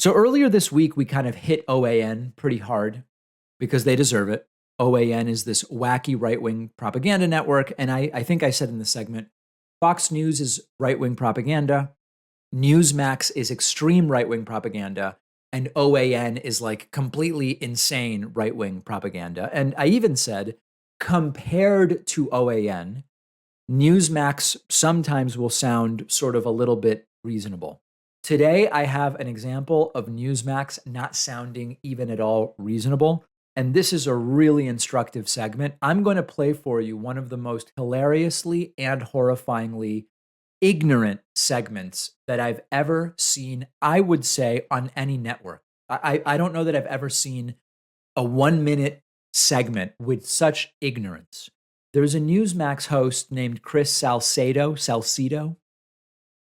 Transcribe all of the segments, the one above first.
So earlier this week, we kind of hit OAN pretty hard because they deserve it. OAN is this wacky right wing propaganda network. And I think I said in the segment, Fox News is right wing propaganda, Newsmax is extreme right wing propaganda, and OAN is like completely insane right wing propaganda. And I even said, compared to OAN, Newsmax sometimes will sound sort of a little bit reasonable. Today, I have an example of Newsmax not sounding even at all reasonable. And this is a really instructive segment. I'm going to play for you one of the most hilariously and horrifyingly ignorant segments that I've ever seen, I would say, on any network. I don't know that I've ever seen a 1 minute segment with such ignorance. There's a Newsmax host named Chris Salcedo.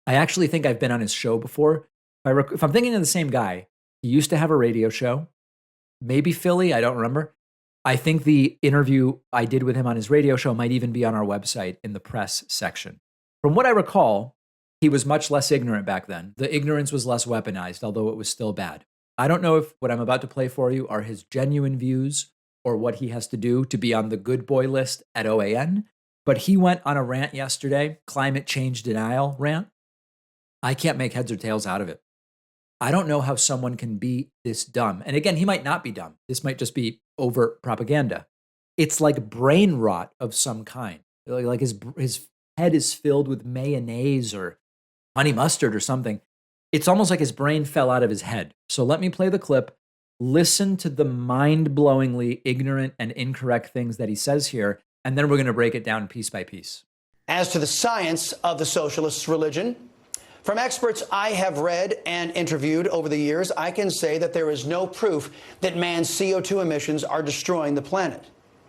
I actually think I've been on his show before. If I'm thinking of the same guy, he used to have a radio show, maybe Philly, I don't remember. I think the interview I did with him on his radio show might even be on our website in the press section. From what I recall, he was much less ignorant back then. The ignorance was less weaponized, although it was still bad. I don't know if what I'm about to play for you are his genuine views or what he has to do to be on the good boy list at OAN, but he went on a rant yesterday, climate change denial rant. I can't make heads or tails out of it. I don't know how someone can be this dumb. And again, he might not be dumb. This might just be overt propaganda. It's like brain rot of some kind. Like his head is filled with mayonnaise or honey mustard or something. It's almost like his brain fell out of his head. So let me play the clip. Listen to the mind-blowingly ignorant and incorrect things that he says here, and then we're going to break it down piece by piece. As to the science of the socialist religion, from experts I have read and interviewed over the years, I can say that there is no proof that man's CO2 emissions are destroying the planet.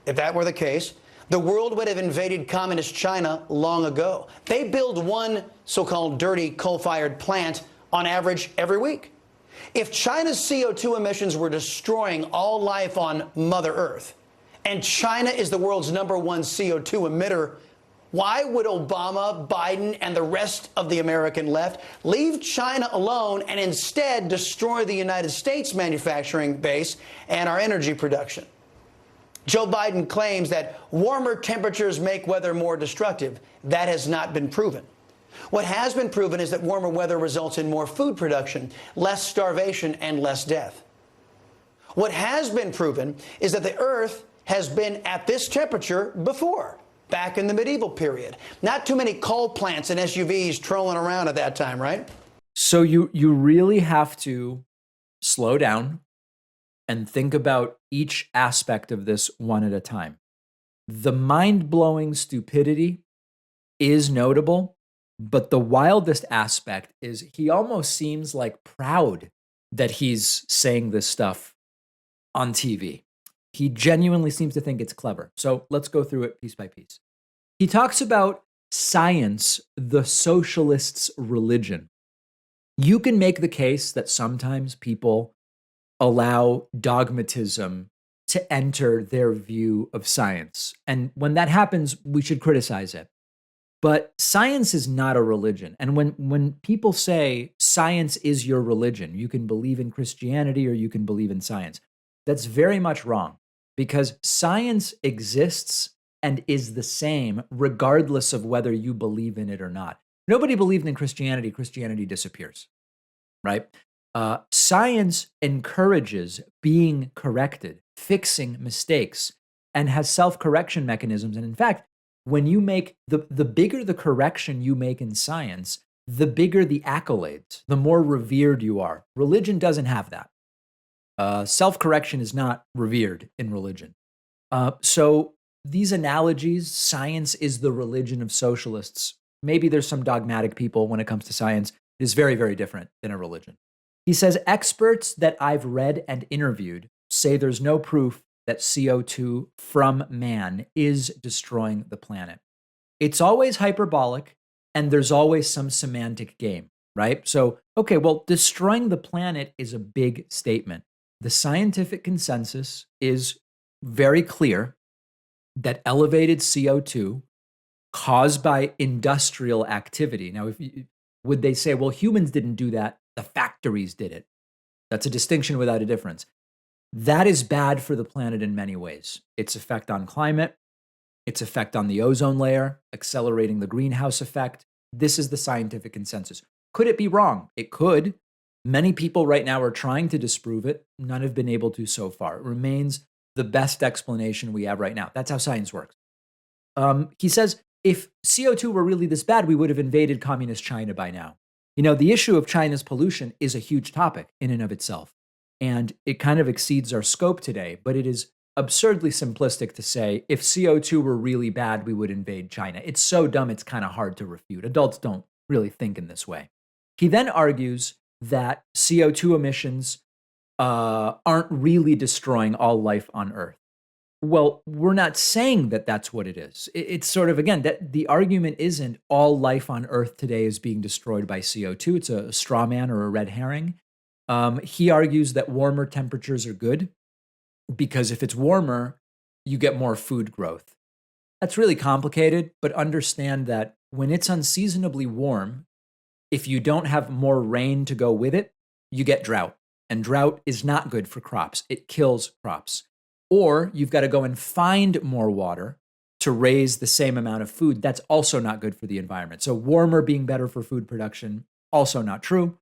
If that were the case, the world would have invaded communist China long ago. They build one so-called dirty coal-fired plant on average every week. If China's CO2 emissions were destroying all life on Mother Earth, and China is the world's #1 CO2 emitter, why would Obama, Biden, and the rest of the American left leave China alone and instead destroy the United States manufacturing base and our energy production? Joe Biden claims that warmer temperatures make weather more destructive. That has not been proven. What has been proven is that warmer weather results in more food production, less starvation, and less death. What has been proven is that the Earth has been at this temperature before, back in the medieval period. Not too many coal plants and SUVs trolling around at that time, right? So you really have to slow down and think about each aspect of this one at a time. The mind-blowing stupidity is notable, but the wildest aspect is he almost seems like proud that he's saying this stuff on TV. He genuinely seems to think it's clever. So let's go through it piece by piece. He talks about science, the socialists' religion. You can make the case that sometimes people allow dogmatism to enter their view of science. And when that happens, we should criticize it. But science is not a religion. And when people say science is your religion, you can believe in Christianity or you can believe in science, that's very much wrong, because science exists and is the same regardless of whether you believe in it or not. Nobody believed in Christianity, Christianity disappears, right? Science encourages being corrected, fixing mistakes, and has self-correction mechanisms. And in fact, when you make the bigger the correction you make in science, the bigger the accolades, the more revered you are. Religion doesn't have that. Self-correction is not revered in religion. So these analogies, science is the religion of socialists. Maybe there's some dogmatic people when it comes to science. It is very, very different than a religion. He says, experts that I've read and interviewed say there's no proof that CO2 from man is destroying the planet. It's always hyperbolic, and there's always some semantic game, right? So, okay, well, destroying the planet is a big statement. The scientific consensus is very clear that elevated CO2 caused by industrial activity. Now, would they say, well, humans didn't do that, the factories did it? That's a distinction without a difference. That is bad for the planet in many ways. Its effect on climate, its effect on the ozone layer, accelerating the greenhouse effect. This is the scientific consensus. Could it be wrong? It could. Many people right now are trying to disprove it. None have been able to so far. It remains the best explanation we have right now. That's how science works. He says if CO2 were really this bad, we would have invaded communist China by now. The issue of China's pollution is a huge topic in and of itself. And it kind of exceeds our scope today, but it is absurdly simplistic to say if CO2 were really bad, we would invade China. It's so dumb, it's kind of hard to refute. Adults don't really think in this way. He then argues that CO2 emissions aren't really destroying all life on Earth. Well, we're not saying that that's what it is. It's sort of, again, that the argument isn't all life on Earth today is being destroyed by CO2. It's a straw man or a red herring. He argues that warmer temperatures are good because if it's warmer, you get more food growth. That's really complicated, but understand that when it's unseasonably warm, if you don't have more rain to go with it, you get drought. And drought is not good for crops. It kills crops. Or you've got to go and find more water to raise the same amount of food. That's also not good for the environment. So warmer being better for food production, also not true.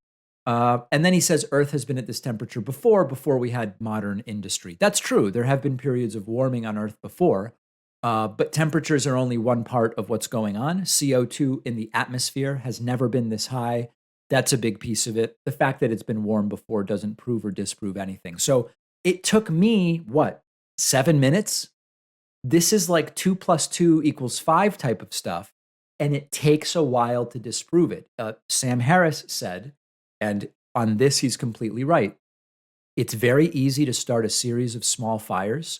And then he says Earth has been at this temperature before we had modern industry. That's true. There have been periods of warming on Earth before, but temperatures are only one part of what's going on. CO2 in the atmosphere has never been this high. That's a big piece of it. The fact that it's been warm before doesn't prove or disprove anything. So it took me, 7 minutes? This is like 2 + 2 = 5 type of stuff, and it takes a while to disprove it. Sam Harris said, and on this he's completely right, it's very easy to start a series of small fires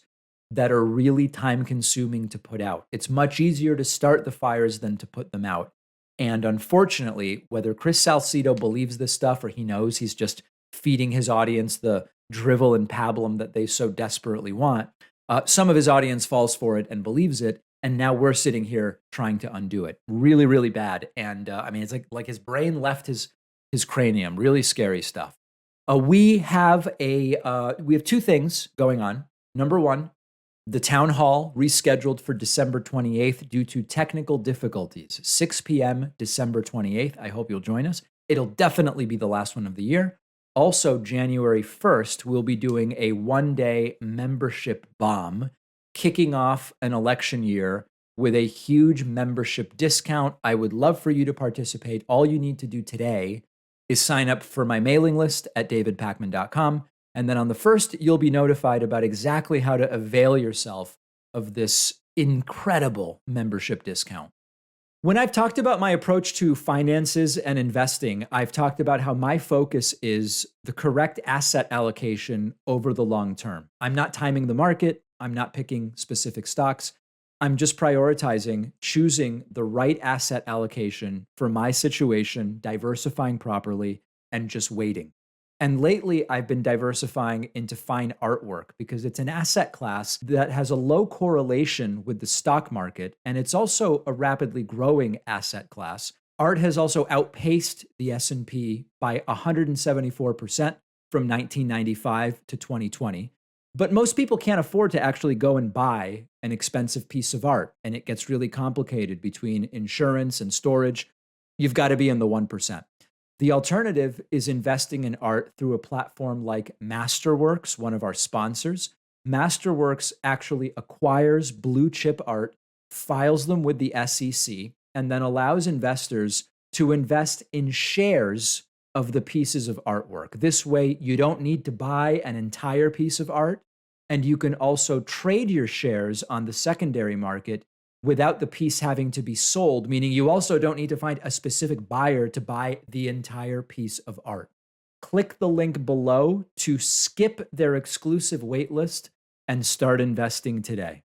that are really time-consuming to put out. It's much easier to start the fires than to put them out. And unfortunately, whether Chris Salcedo believes this stuff or he knows he's just feeding his audience the drivel and pablum that they so desperately want, some of his audience falls for it and believes it, and now we're sitting here trying to undo it. Really, really bad. And it's like his brain left his cranium. Really scary stuff. We have two things going on. Number one, the town hall rescheduled for December 28th due to technical difficulties. 6 p.m. December 28th. I hope you'll join us. It'll definitely be the last one of the year. Also, January 1st, we'll be doing a one-day membership bomb, kicking off an election year with a huge membership discount. I would love for you to participate. All you need to do today is sign up for my mailing list at davidpakman.com. And then on the 1st, you'll be notified about exactly how to avail yourself of this incredible membership discount. When I've talked about my approach to finances and investing, I've talked about how my focus is the correct asset allocation over the long term. I'm not timing the market. I'm not picking specific stocks. I'm just prioritizing choosing the right asset allocation for my situation, diversifying properly, and just waiting. And lately, I've been diversifying into fine artwork because it's an asset class that has a low correlation with the stock market, and it's also a rapidly growing asset class. Art has also outpaced the S&P by 174% from 1995 to 2020. But most people can't afford to actually go and buy an expensive piece of art, and it gets really complicated between insurance and storage. You've got to be in the 1%. The alternative is investing in art through a platform like Masterworks, one of our sponsors. Masterworks actually acquires blue chip art, files them with the SEC, and then allows investors to invest in shares of the pieces of artwork. This way, you don't need to buy an entire piece of art, and you can also trade your shares on the secondary market without the piece having to be sold, meaning you also don't need to find a specific buyer to buy the entire piece of art. Click the link below to skip their exclusive waitlist and start investing today.